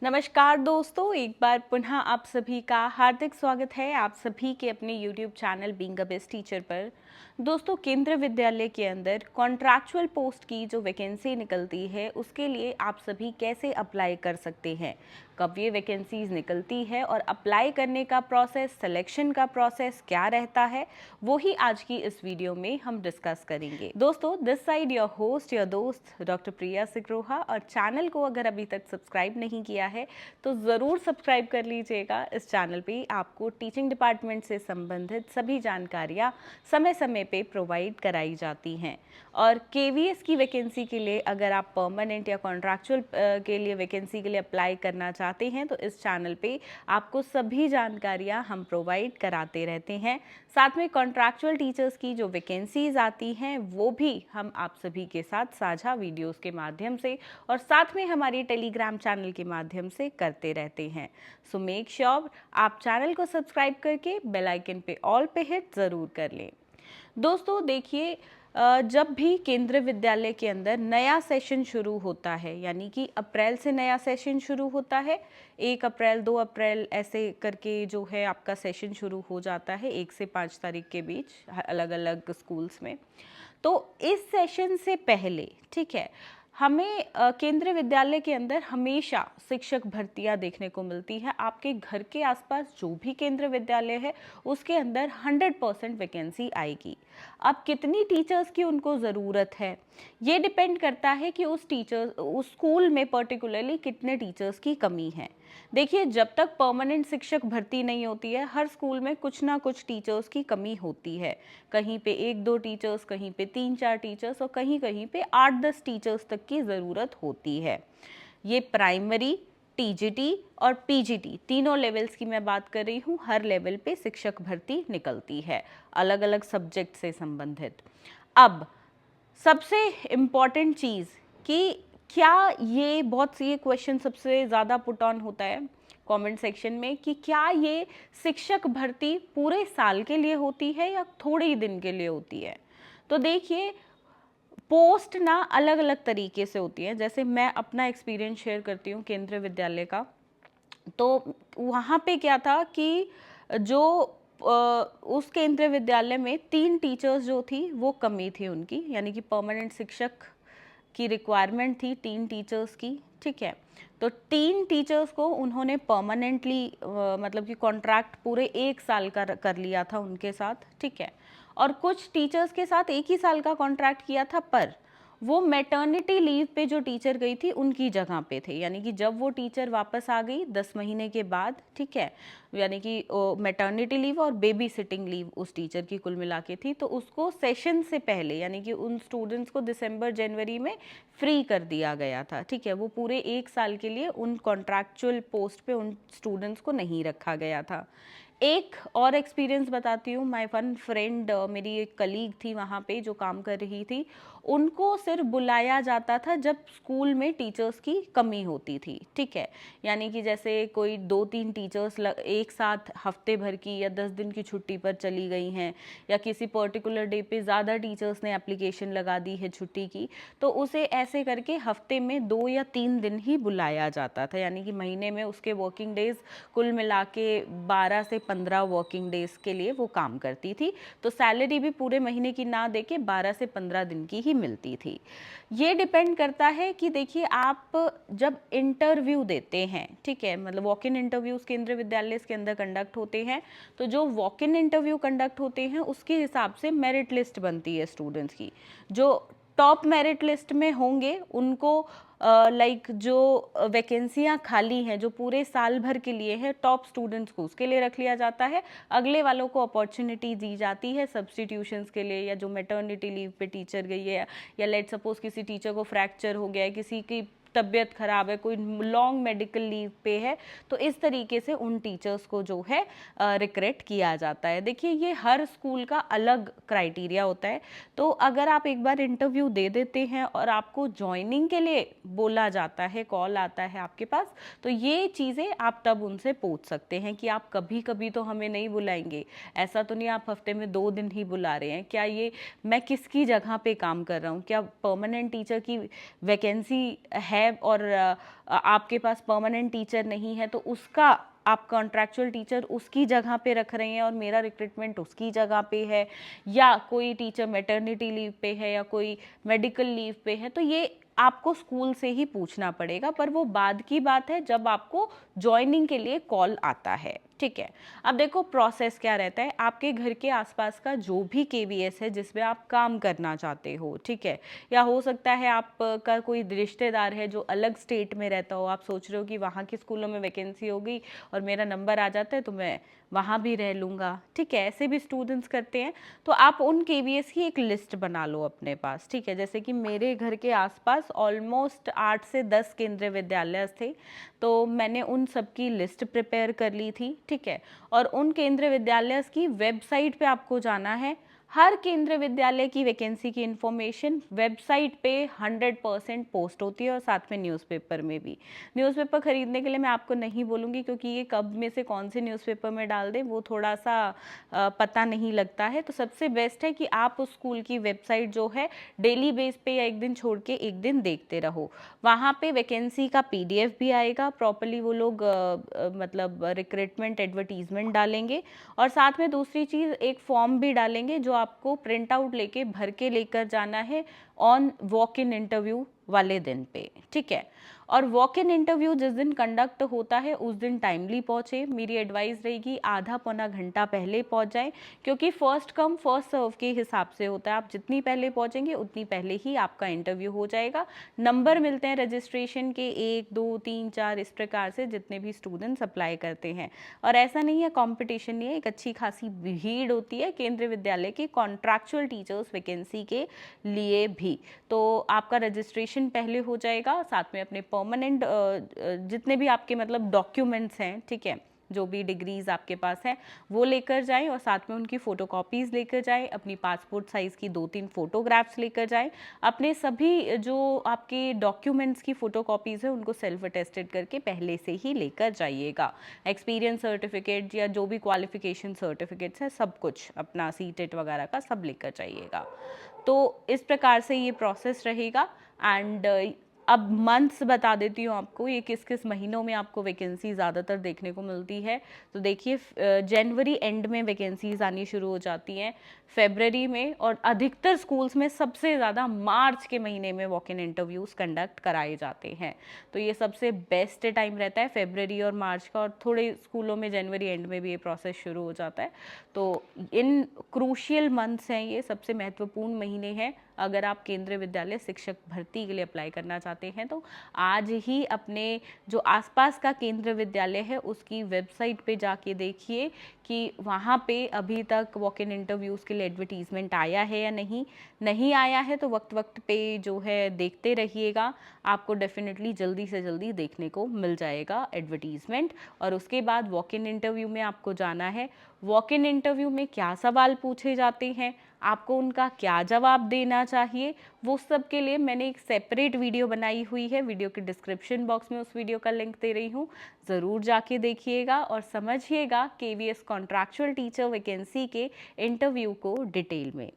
नमस्कार दोस्तों, एक बार पुनः आप सभी का हार्दिक स्वागत है आप सभी के अपने YouTube channel being a best teacher पर। दोस्तों, केंद्रीय विद्यालय के अंदर कॉन्ट्रैक्चुअल पोस्ट की जो वैकेंसी निकलती है उसके लिए आप सभी कैसे अप्लाई कर सकते हैं, कब ये वैकेंसीज निकलती है और अप्लाई करने का प्रोसेस, सिलेक्शन का प्रोसेस क्या रहता है, वो ही आज की इस वीडियो में हम डिस्कस करेंगे। दोस्तों, this side your host, your दोस्त डॉक्टर प्रिया सिकरोहा, और चैनल को अगर अभी तक सब्सक्राइब नहीं किया है तो ज़रूर सब्सक्राइब कर लीजिएगा। इस चैनल पे आपको टीचिंग डिपार्टमेंट से संबंधित सभी जानकारियाँ समय समय पे प्रोवाइड कराई जाती हैं। और केवीएस की वैकेंसी के लिए अगर आप परमानेंट या कॉन्ट्रैक्चुअल के लिए वैकेंसी के लिए अप्लाई करना चाहते हैं तो इस चैनल पे आपको सभी जानकारियाँ हम प्रोवाइड कराते रहते हैं। साथ में कॉन्ट्रैक्चुअल टीचर्स की जो वैकेंसीज आती हैं वो भी हम आप सभी के साथ साझा वीडियोस के माध्यम से और साथ में हमारी टेलीग्राम चैनल के माध्यम से करते रहते हैं। सो मेक श्योर आप चैनल को सब्सक्राइब करके बेल आइकन पे ऑल पे हिट ज़रूर कर लें। दोस्तों देखिए, जब भी केंद्रीय विद्यालय के अंदर नया सेशन शुरू होता है, यानी कि अप्रैल से नया सेशन शुरू होता है, 1 अप्रैल 2 अप्रैल ऐसे करके जो है आपका सेशन शुरू हो जाता है 1 से 5 तारीख के बीच अलग अलग स्कूल्स में। तो इस सेशन से पहले, ठीक है, हमें केंद्रीय विद्यालय के अंदर हमेशा शिक्षक भर्तियां देखने को मिलती है। आपके घर के आसपास जो भी केंद्रीय विद्यालय है उसके अंदर 100% वैकेंसी आएगी। अब कितनी टीचर्स की उनको ज़रूरत है ये डिपेंड करता है कि उस स्कूल में पर्टिकुलरली कितने टीचर्स की कमी है। देखिए, जब तक परमानेंट शिक्षक भर्ती नहीं होती है हर स्कूल में कुछ ना कुछ टीचर्स की कमी होती है। कहीं पे 1-2 टीचर्स, कहीं पे 3-4 टीचर्स और कहीं कहीं पे 8-10 टीचर्स तक की ज़रूरत होती है। ये प्राइमरी, टीजीटी और पीजीटी तीनों लेवल्स की मैं बात कर रही हूँ। हर लेवल पे शिक्षक भर्ती निकलती है अलग अलग सब्जेक्ट से संबंधित। अब सबसे इम्पॉर्टेंट चीज़ कि क्या ये बहुत सी ये क्वेश्चन सबसे ज़्यादा पुट ऑन होता है कमेंट सेक्शन में कि क्या ये शिक्षक भर्ती पूरे साल के लिए होती है या थोड़े ही दिन के लिए होती है। तो देखिए, पोस्ट ना अलग अलग तरीके से होती है। जैसे मैं अपना एक्सपीरियंस शेयर करती हूँ केंद्रीय विद्यालय का, तो वहाँ पे क्या था कि जो उस केंद्रीय विद्यालय में 3 टीचर्स जो थी वो कमी थी उनकी, यानी कि परमानेंट शिक्षक की रिक्वायरमेंट थी 3 टीचर्स की, ठीक है। तो 3 टीचर्स को उन्होंने परमानेंटली मतलब कि कॉन्ट्रैक्ट पूरे 1 साल का कर लिया था उनके साथ, ठीक है। और कुछ टीचर्स के साथ 1 ही साल का कॉन्ट्रैक्ट किया था, पर वो मैटर्निटी लीव पे जो टीचर गई थी उनकी जगह पे थे, यानी कि जब वो टीचर वापस आ गई 10 महीने के बाद, ठीक है, यानी कि मैटर्निटी लीव और बेबी सिटिंग लीव उस टीचर की कुल मिला के थी, तो उसको सेशन से पहले यानी कि उन स्टूडेंट्स को दिसंबर जनवरी में फ्री कर दिया गया था, ठीक है। वो पूरे 1 साल के लिए उन कॉन्ट्रैक्चुअल पोस्ट पे उन स्टूडेंट्स को नहीं रखा गया था। एक और एक्सपीरियंस बताती हूँ। माय वन फ्रेंड, मेरी एक कलीग थी वहाँ पे जो काम कर रही थी, उनको सिर्फ बुलाया जाता था जब स्कूल में टीचर्स की कमी होती थी, ठीक है। यानी कि जैसे कोई 2-3 टीचर्स एक साथ हफ्ते भर की या 10 दिन की छुट्टी पर चली गई हैं, या किसी पर्टिकुलर डे पे ज़्यादा टीचर्स ने एप्लीकेशन लगा दी है छुट्टी की, तो उसे ऐसे करके हफ्ते में 2 या 3 दिन ही बुलाया जाता था, यानी कि महीने में उसके वर्किंग डेज कुल मिला के 12 से 15 वर्किंग डेज के लिए वो काम करती थी। तो सैलरी भी पूरे महीने की ना देके 12 से 15 दिन की ही मिलती थी। ये डिपेंड करता है कि देखिए, आप जब इंटरव्यू देते हैं, ठीक है, मतलब वॉक इन इंटरव्यूज केंद्रीय विद्यालय के अंदर कंडक्ट होते हैं, तो जो वॉक इन इंटरव्यू कंडक्ट होते हैं उसके हिसाब से मेरिट लिस्ट बनती है स्टूडेंट्स की। जो टॉप मेरिट लिस्ट में होंगे उनको लाइक जो वैकेंसियां खाली हैं जो पूरे साल भर के लिए है, टॉप स्टूडेंट्स को उसके लिए रख लिया जाता है। अगले वालों को अपॉर्चुनिटी दी जाती है सब्स्टिट्यूशंस के लिए, या जो मैटर्निटी लीव पे टीचर गई है, या लेट सपोज किसी टीचर को फ्रैक्चर हो गया है, किसी की तबीयत खराब है, कोई लॉन्ग मेडिकल लीव पे है, तो इस तरीके से उन टीचर्स को जो है रिक्रूट किया जाता है। देखिए, ये हर स्कूल का अलग क्राइटेरिया होता है। तो अगर आप एक बार इंटरव्यू दे देते हैं और आपको ज्वाइनिंग के लिए बोला जाता है, कॉल आता है आपके पास, तो ये चीज़ें आप तब उनसे पूछ सकते हैं कि आप कभी कभी तो हमें नहीं बुलाएंगे, ऐसा तो नहीं आप हफ्ते में 2 दिन ही बुला रहे हैं, क्या ये मैं किसकी जगह पे काम कर रहा हूँ, क्या परमानेंट टीचर की वैकेंसी है है और आपके पास परमानेंट टीचर नहीं है, तो उसका आप कॉन्ट्रैक्चुअल टीचर उसकी जगह पे रख रहे हैं और मेरा रिक्रूटमेंट उसकी जगह पे है, या कोई टीचर मैटरनिटी लीव पे है या कोई मेडिकल लीव पे है, तो ये आपको स्कूल से ही पूछना पड़ेगा, पर वो बाद की बात है जब आपको ज्वाइनिंग के लिए कॉल आता है। ठीक है, अब देखो प्रोसेस क्या रहता है। आपके घर के आसपास का जो भी केवीएस है जिसमें आप काम करना चाहते हो, ठीक है, या हो सकता है आपका कोई रिश्तेदार है जो अलग स्टेट में रहता हो, आप सोच रहे हो कि वहाँ के स्कूलों में वैकेंसी होगी और मेरा नंबर आ जाता है तो मैं वहाँ भी रह लूँगा, ठीक है, ऐसे भी स्टूडेंट्स करते हैं। तो आप उन केवीएस की एक लिस्ट बना लो अपने पास, ठीक है। जैसे कि मेरे घर के आसपास ऑलमोस्ट 8 से 10 केंद्रीय विद्यालय थे, तो मैंने उन सब की लिस्ट प्रिपेयर कर ली थी, ठीक है। और उन केंद्रीय विद्यालय की वेबसाइट पे आपको जाना है। हर केंद्रीय विद्यालय की वैकेंसी की इंफॉर्मेशन वेबसाइट पे 100% पोस्ट होती है और साथ में न्यूज़पेपर में भी। न्यूज़पेपर खरीदने के लिए मैं आपको नहीं बोलूँगी, क्योंकि ये कब में से कौन से न्यूज़पेपर में डाल दें वो थोड़ा सा पता नहीं लगता है। तो सबसे बेस्ट है कि आप उस स्कूल की वेबसाइट जो है डेली बेस पे या एक दिन छोड़ के एक दिन देखते रहो। वहाँ पे वैकेंसी का PDF भी आएगा प्रॉपरली, वो लोग मतलब रिक्रूटमेंट एडवर्टीजमेंट डालेंगे, और साथ में दूसरी चीज़ एक फॉर्म भी डालेंगे जो आपको प्रिंट आउट लेके भर के लेकर जाना है ऑन वॉक इन इंटरव्यू वाले दिन पे, ठीक है। और वॉक इन इंटरव्यू जिस दिन कंडक्ट होता है उस दिन टाइमली पहुँचे। मेरी एडवाइस रहेगी आधा पौना घंटा पहले पहुँच जाएं, क्योंकि फर्स्ट कम फर्स्ट सर्व के हिसाब से होता है। आप जितनी पहले पहुँचेंगे उतनी पहले ही आपका इंटरव्यू हो जाएगा। नंबर मिलते हैं रजिस्ट्रेशन के 1 2 3 4 इस प्रकार से जितने भी स्टूडेंट्स अप्लाई करते हैं। और ऐसा नहीं है कंपटीशन नहीं है, एक अच्छी खासी भीड़ होती है केंद्रीय विद्यालय के कॉन्ट्रैक्चुअल टीचर्स वैकेंसी के लिए भी। तो आपका रजिस्ट्रेशन पहले हो जाएगा, साथ में अपने परमानेंट जितने भी आपके मतलब डॉक्यूमेंट्स हैं, ठीक है, जो भी डिग्रीज आपके पास है वो लेकर जाएं, और साथ में उनकी फ़ोटोकॉपीज़ लेकर जाएं, अपनी पासपोर्ट साइज़ की 2-3 फोटोग्राफ्स लेकर जाएं, अपने सभी जो आपके डॉक्यूमेंट्स की फ़ोटोकॉपीज़ है उनको सेल्फ अटेस्टेड करके पहले से ही लेकर जाइएगा। एक्सपीरियंस सर्टिफिकेट या जो भी क्वालिफिकेशन सर्टिफिकेट्स हैं सब कुछ अपना सीटेट वगैरह का सब लेकर जाइएगा। तो इस प्रकार से ये प्रोसेस रहेगा। एंड अब मंथ्स बता देती हूँ आपको, ये किस किस महीनों में आपको वैकेंसी ज़्यादातर देखने को मिलती है। तो देखिए जनवरी एंड में वैकेंसीज आनी शुरू हो जाती हैं, फेबररी में, और अधिकतर स्कूल्स में सबसे ज़्यादा मार्च के महीने में वॉक इन इंटरव्यूज़ कंडक्ट कराए जाते हैं। तो ये सबसे बेस्ट टाइम रहता है फेबररी और मार्च का, और थोड़े स्कूलों में जनवरी एंड में भी ये प्रोसेस शुरू हो जाता है। तो इन क्रूशियल मंथ्स हैं, ये सबसे महत्वपूर्ण महीने हैं अगर आप केंद्रीय विद्यालय शिक्षक भर्ती के लिए अप्लाई करना चाहते हैं। तो आज ही अपने जो आसपास का केंद्रीय विद्यालय है उसकी वेबसाइट पे जाके देखिए कि वहाँ पे अभी तक वॉक इन इंटरव्यूज़ के लिए एडवर्टीज़मेंट आया है या नहीं आया है। तो वक्त वक्त पे जो है देखते रहिएगा, आपको डेफिनेटली जल्दी से जल्दी देखने को मिल जाएगा एडवर्टीज़मेंट। और उसके बाद वॉक इन इंटरव्यू में आपको जाना है। वॉक इन इंटरव्यू में क्या सवाल पूछे जाते हैं, आपको उनका क्या जवाब देना चाहिए, वो सब के लिए मैंने एक सेपरेट वीडियो बनाई हुई है। वीडियो के डिस्क्रिप्शन बॉक्स में उस वीडियो का लिंक दे रही हूँ, ज़रूर जाके देखिएगा और समझिएगा केवीएस कॉन्ट्रैक्चुअल टीचर वैकेंसी के इंटरव्यू को डिटेल में।